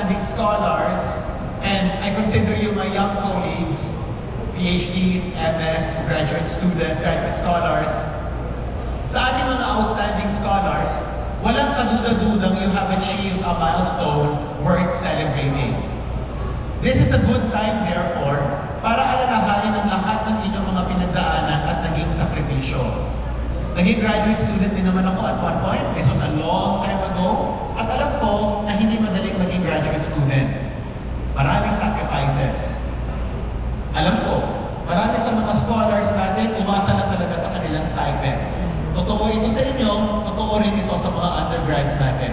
outstanding scholars, and I consider you my young colleagues, PhDs, MS, graduate students, graduate scholars. Sa ating mga outstanding scholars, walang kaduda-dudang you have achieved a milestone worth celebrating. This is a good time, therefore, para alalahanin ang lahat ng inyong mga pinagdaanan at naging sakripisyo. Naging graduate student din naman ako at one point. This was a long time ago. At alam ko na hindi madaling maging graduate student. Maraming sacrifices. Alam ko, marami sa mga scholars natin, umasa lang talaga sa kanilang stipend. Totoo ito sa inyo, totoo rin ito sa mga undergrads natin.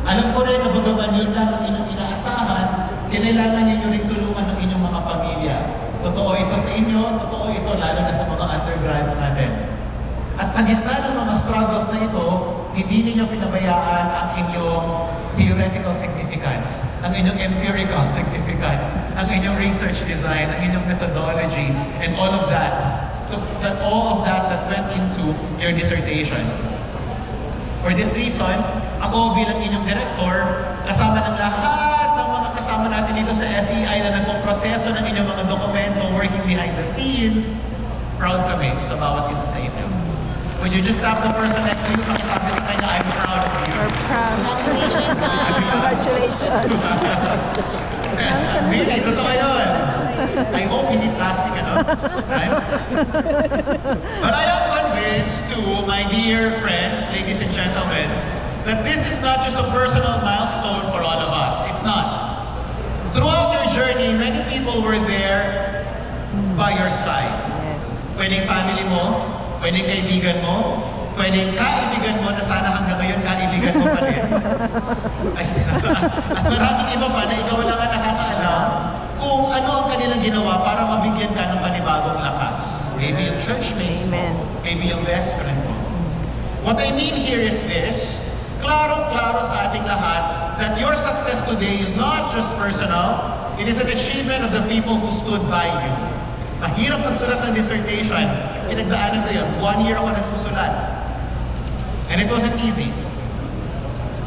Alam ko rin na bagaman yun lang ang inyong inaasahan, kailangan ninyo rin tulungan ng inyong mga pamilya. Totoo ito sa inyo, totoo ito lalo na sa mga undergrads natin. At sa gitna ng mga struggles na ito, hindi ninyo pinabayaan ang inyong theoretical significance, ang inyong empirical significance, ang inyong research design, ang inyong methodology, and all of that that went into your dissertations. For this reason, ako bilang inyong director, kasama ng lahat ng mga kasama natin dito sa SEI na nagpoproseso ng inyong mga dokumento, working behind the scenes, proud kami sa bawat isa sa inyo. Would you just tap the person next to you? Pakisabi sa kanya, I'm proud of you. We're proud. Congratulations, ma'am. Congratulations. Really, totoo yun. I hope hindi plastic, ano? Right? But I am convinced too, my dear friends, ladies and gentlemen, that this is not just a personal milestone for all of us. It's not. Throughout your journey, many people were there by your side. Yes. Pwedeng family mo, pwedeng kaibigan mo, pwedeng kaibigan mo na sana hanggang ngayon kaibigan mo pa rin. At maraming iba pa na ikaw lang ang nakakaalam kung ano ang kanilang ginawa para mabigyan ka ng panibagong lakas. Maybe yung churchmates mo, maybe yung best friend mo. What I mean here is this, klarong-klaro sa ating lahat that your success today is not just personal, it is an achievement of the people who stood by you. Mahirap magsulat ng dissertation. Pinagdaanan ko yun. 1 year ako nagsusulat. And it wasn't easy.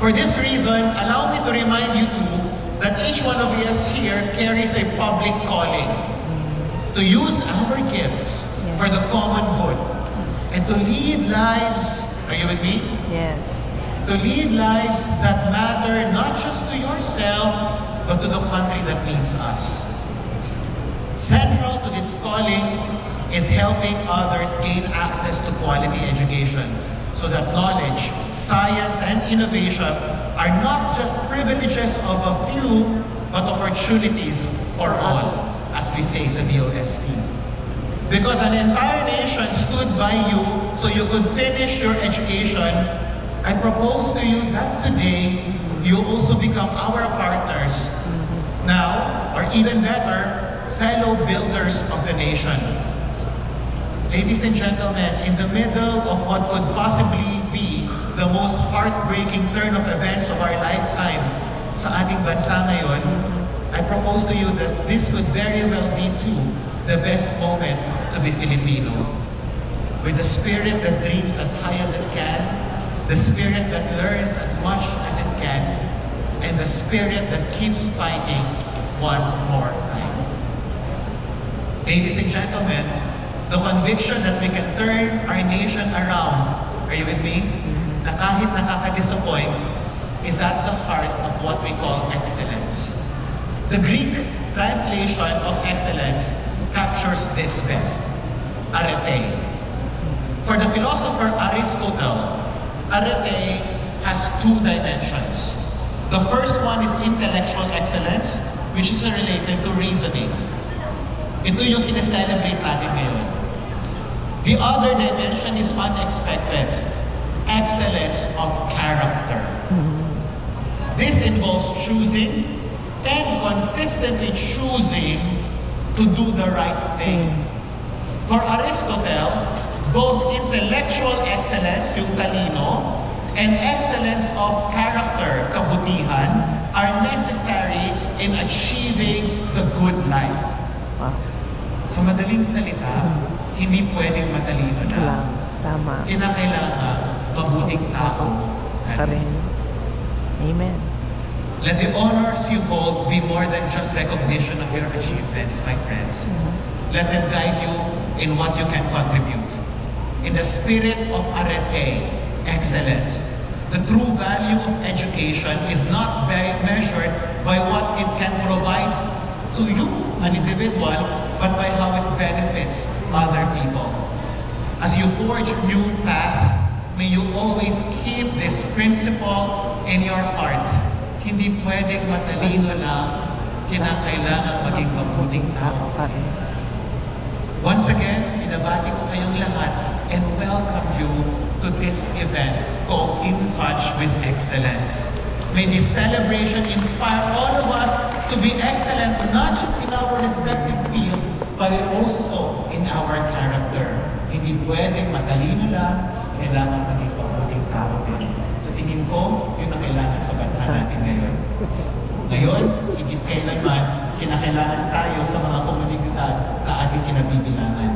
For this reason, allow me to remind you too that each one of us here carries a public calling to use our gifts for the common good and to lead lives, are you with me? Yes. To lead lives that matter not just to yourself, but to the country that needs us. Central to this calling is helping others gain access to quality education so that knowledge, science, and innovation are not just privileges of a few, but opportunities for all, as we say sa DOST. Because an entire nation stood by you so you could finish your education, I propose to you that today, you also become our partners now, or even better, fellow builders of the nation. Ladies and gentlemen, in the middle of what could possibly be the most heartbreaking turn of events of our lifetime sa ating bansa ngayon, I propose to you that this could very well be too the best moment to be Filipino. With the spirit that dreams as high as it can, the spirit that learns as much as it can, and the spirit that keeps fighting one more time. Ladies and gentlemen, the conviction that we can turn our nation around, are you with me? Na kahit nakaka-disappoint, is at the heart of what we call excellence. The Greek translation of excellence captures this best, arete. For the philosopher Aristotle, arete has two dimensions. The first one is intellectual excellence, which is related to reasoning. Ito yung sineselebrate natin ngayon. The other dimension is unexpected. Excellence of character. This involves choosing and consistently choosing to do the right thing. For Aristotle, both intellectual excellence, yung talino, and excellence of character, kabutihan, are necessary in achieving the good life. Sa madaling salita, hindi pwedeng matalino na. Tama. Kinakailangan mabuting tao ka rin. Amen. Let the honors you hold be more than just recognition of your achievements, my friends. Let them guide you in what you can contribute. In the spirit of arete, excellence, the true value of education is not measured by what it can provide to you, an individual, but by how it benefits other people. As you forge new paths, may you always keep this principle in your heart. Hindi pwedeng matalino lang, kinakailangan maging mabuting tao. Once again, binabati ko kayong lahat and welcome you to this event called In Touch with Excellence. May this celebration inspire all of us to be excellent, not just in our respective fields, but also in our character. Hindi pwedeng matalino lang, kailangan maging mabuting tao din. Sa tingin ko, yun ang kailangan sa bansa natin ngayon. Ngayon, higit kailanman, kinakailangan tayo sa mga komunidad na ating kinabibilangan.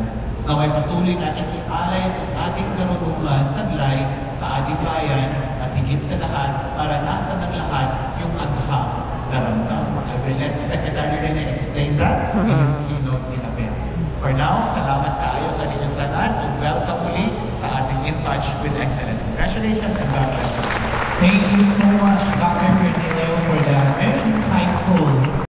Naway patuloy natin ialay ang ating karunungan, taglay sa ating bayan at higit sa lahat, para nasa ng lahat yung agham na ramdam. I will let Secretary Rene explain that in his keynote in a bit. For now, salamat kayo kanilang tanan and welcome muli sa ating In Touch with Excellence. Congratulations and God bless you. Thank you so much, Dr. Fernando, for that very insightful